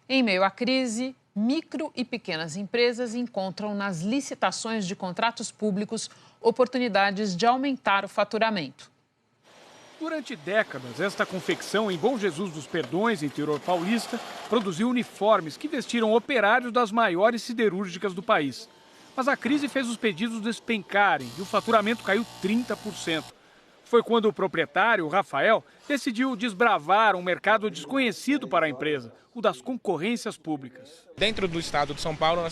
Em meio à crise, micro e pequenas empresas encontram nas licitações de contratos públicos oportunidades de aumentar o faturamento. Durante décadas, esta confecção em Bom Jesus dos Perdões, interior paulista, produziu uniformes que vestiram operários das maiores siderúrgicas do país. Mas a crise fez os pedidos despencarem e o faturamento caiu 30%. Foi quando o proprietário, Rafael, decidiu desbravar um mercado desconhecido para a empresa, o das concorrências públicas. Dentro do estado de São Paulo,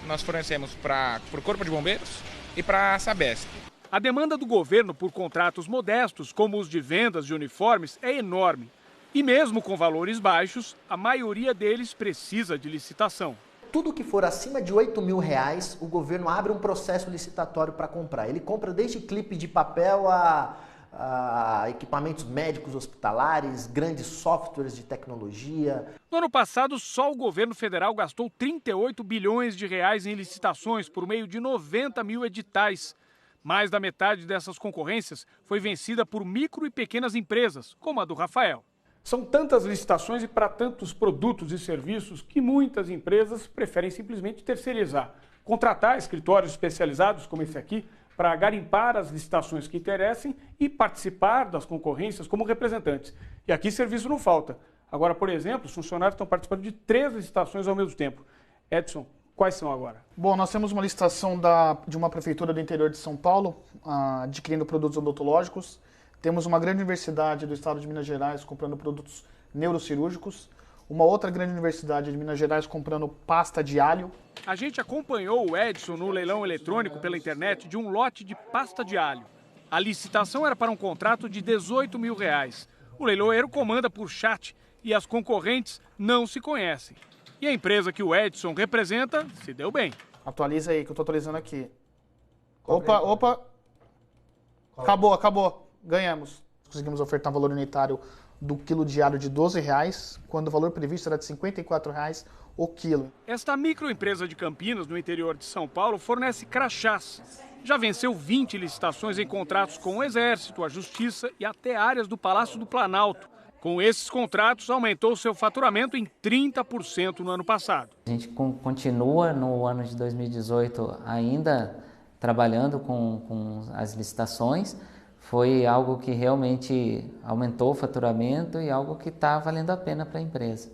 nós fornecemos para o Corpo de Bombeiros e para a Sabesp. A demanda do governo por contratos modestos, como os de vendas de uniformes, é enorme. E mesmo com valores baixos, a maioria deles precisa de licitação. Tudo que for acima de R$8.000, o governo abre um processo licitatório para comprar. Ele compra desde clipe de papel a equipamentos médicos hospitalares, grandes softwares de tecnologia. No ano passado, só o governo federal gastou 38 bilhões de reais em licitações por meio de 90 mil editais. Mais da metade dessas concorrências foi vencida por micro e pequenas empresas, como a do Rafael. São tantas licitações e para tantos produtos e serviços que muitas empresas preferem simplesmente terceirizar. Contratar escritórios especializados, como esse aqui, para garimpar as licitações que interessem e participar das concorrências como representantes. E aqui serviço não falta. Agora, por exemplo, os funcionários estão participando de 3 licitações ao mesmo tempo. Edson, quais são agora? Bom, nós temos uma licitação de uma prefeitura do interior de São Paulo, adquirindo produtos odontológicos. Temos uma grande universidade do estado de Minas Gerais comprando produtos neurocirúrgicos. Uma outra grande universidade de Minas Gerais comprando pasta de alho. A gente acompanhou o Edson no leilão eletrônico pela internet de um lote de pasta de alho. A licitação era para um contrato de R$18 mil. O leiloeiro comanda por chat e as concorrentes não se conhecem. E a empresa que o Edson representa se deu bem. Atualiza aí, que eu estou atualizando aqui. Opa. Acabou. Ganhamos. Conseguimos ofertar um valor unitário do quilo de alho de R$12, quando o valor previsto era de R$54 o quilo. Esta microempresa de Campinas, no interior de São Paulo, fornece crachás. Já venceu 20 licitações em contratos com o Exército, a Justiça e até áreas do Palácio do Planalto. Com esses contratos, aumentou seu faturamento em 30% no ano passado. A gente continua no ano de 2018 ainda trabalhando com as licitações. Foi algo que realmente aumentou o faturamento e algo que está valendo a pena para a empresa.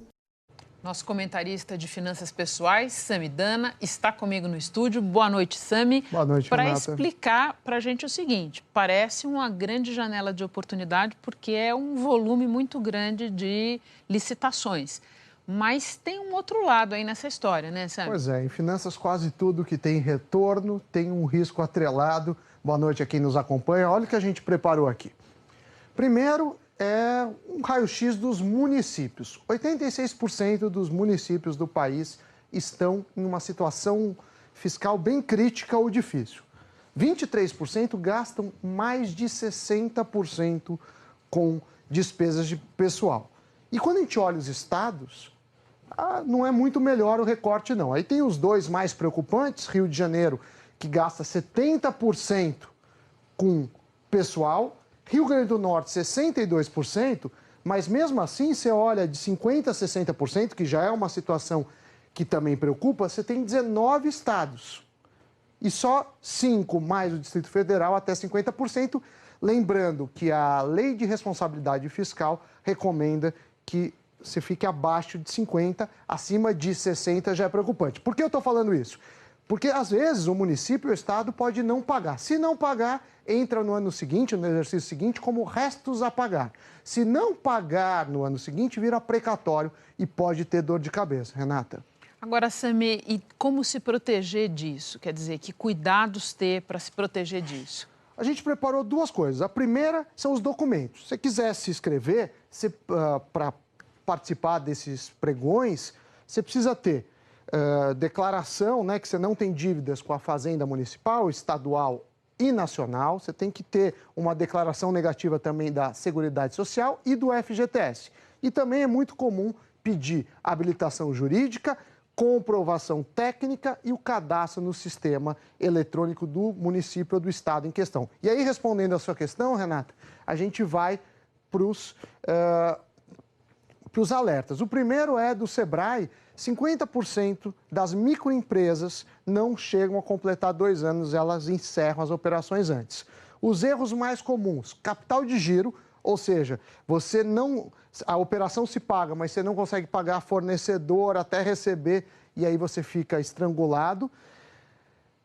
Nosso comentarista de finanças pessoais, Sami Dana, está comigo no estúdio. Boa noite, Sami. Boa noite, Para Renata. explicar para a gente o seguinte, parece uma grande janela de oportunidade porque é um volume muito grande de licitações. Mas tem um outro lado aí nessa história, né, Sami? Pois é, em finanças quase tudo que tem retorno tem um risco atrelado. Boa noite a quem nos acompanha. Olha o que a gente preparou aqui. Primeiro é um raio-x dos municípios. 86% dos municípios do país estão em uma situação fiscal bem crítica ou difícil. 23% gastam mais de 60% com despesas de pessoal. E quando a gente olha os estados, não é muito melhor o recorte, não. Aí tem os dois mais preocupantes, Rio de Janeiro, que gasta 70% com pessoal, Rio Grande do Norte 62%, mas mesmo assim você olha de 50% a 60%, que já é uma situação que também preocupa, você tem 19 estados. E só 5 mais o Distrito Federal até 50%, lembrando que a Lei de Responsabilidade Fiscal recomenda que você fique abaixo de 50%, acima de 60% já é preocupante. Por que eu estou falando isso? Porque, às vezes, o município e o estado pode não pagar. Se não pagar, entra no ano seguinte, no exercício seguinte, como restos a pagar. Se não pagar no ano seguinte, vira precatório e pode ter dor de cabeça. Renata? Agora, Sami, e como se proteger disso? Quer dizer, que cuidados ter para se proteger disso? A gente preparou duas coisas. A primeira são os documentos. Se você quiser se inscrever para participar desses pregões, você precisa ter declaração, né, que você não tem dívidas com a Fazenda Municipal, Estadual e Nacional. Você tem que ter uma declaração negativa também da Seguridade Social e do FGTS. E também é muito comum pedir habilitação jurídica, comprovação técnica e o cadastro no sistema eletrônico do município ou do estado em questão. E aí, respondendo a sua questão, Renata, a gente vai para os alertas. O primeiro é do Sebrae: 50% das microempresas não chegam a completar 2 anos, elas encerram as operações antes. Os erros mais comuns: capital de giro, ou seja, a operação se paga, mas você não consegue pagar fornecedor até receber e aí você fica estrangulado.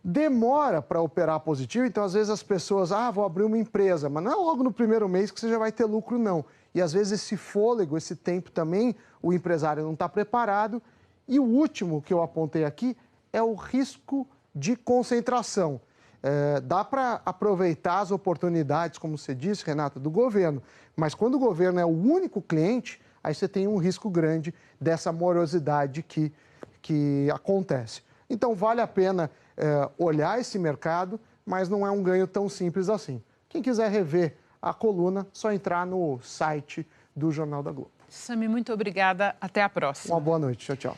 Demora para operar positivo, então às vezes as pessoas, vou abrir uma empresa, mas não é logo no primeiro mês que você já vai ter lucro, não. E às vezes esse fôlego, esse tempo também, o empresário não está preparado. E o último que eu apontei aqui é o risco de concentração. Dá para aproveitar as oportunidades, como você disse, Renata, do governo, mas quando o governo é o único cliente, aí você tem um risco grande dessa morosidade que acontece. Então vale a pena olhar esse mercado, mas não é um ganho tão simples assim. Quem quiser rever a coluna, só entrar no site do Jornal da Globo. Sami, muito obrigada. Até a próxima. Uma boa noite. Tchau, tchau.